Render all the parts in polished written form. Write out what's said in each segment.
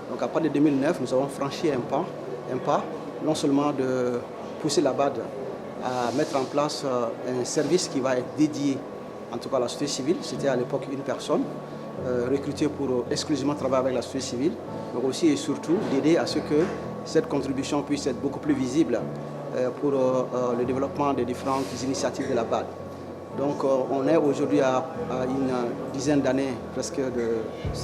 Donc à partir de 2009, nous avons franchi un pas, non seulement de pousser la BAD à mettre en place un service qui va être dédié, en tout cas à la société civile. C'était à l'époque une personne recrutée pour exclusivement travailler avec la société civile, mais aussi et surtout d'aider à ce que cette contribution puisse être beaucoup plus visible pour le développement des différentes initiatives de la BAD. Donc on est aujourd'hui à une dizaine d'années presque de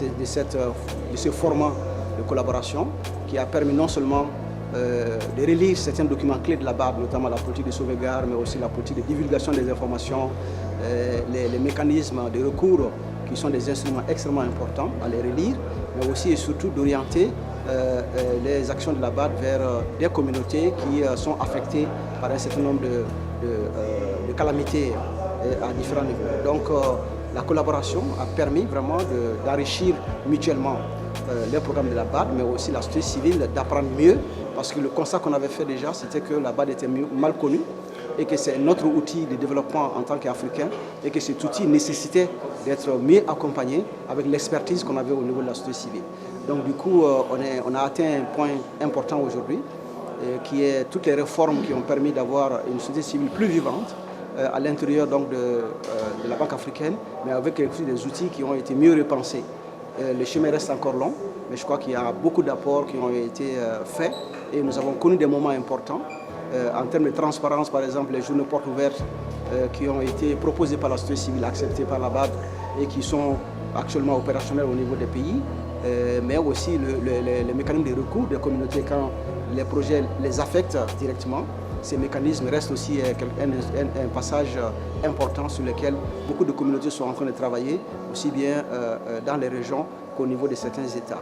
ce format de collaboration qui a permis non seulement de relire certains documents clés de la BAD, notamment la politique de sauvegarde, mais aussi la politique de divulgation des informations, les mécanismes de recours qui sont des instruments extrêmement importants à les relire, mais aussi et surtout d'orienter les actions de la BAD vers des communautés qui sont affectées par un certain nombre de calamités à différents niveaux. Donc la collaboration a permis vraiment d'enrichir mutuellement les programmes de la BAD, mais aussi la société civile d'apprendre mieux, parce que le constat qu'on avait fait déjà, c'était que la BAD était mal connue et que c'est notre outil de développement en tant qu'Africain et que cet outil nécessitait d'être mieux accompagné avec l'expertise qu'on avait au niveau de la société civile. Donc du coup, on a atteint un point important aujourd'hui, qui est toutes les réformes qui ont permis d'avoir une société civile plus vivante à l'intérieur donc de la Banque africaine, mais avec des outils qui ont été mieux repensés. Le chemin reste encore long, mais je crois qu'il y a beaucoup d'apports qui ont été faits et nous avons connu des moments importants. En termes de transparence, par exemple, les journées portes ouvertes qui ont été proposées par la société civile, acceptées par la BAD et qui sont actuellement opérationnelles au niveau des pays, mais aussi les mécanismes de recours des communautés quand les projets les affectent directement. Ces mécanismes restent aussi un passage important sur lequel beaucoup de communautés sont en train de travailler, aussi bien dans les régions qu'au niveau de certains États.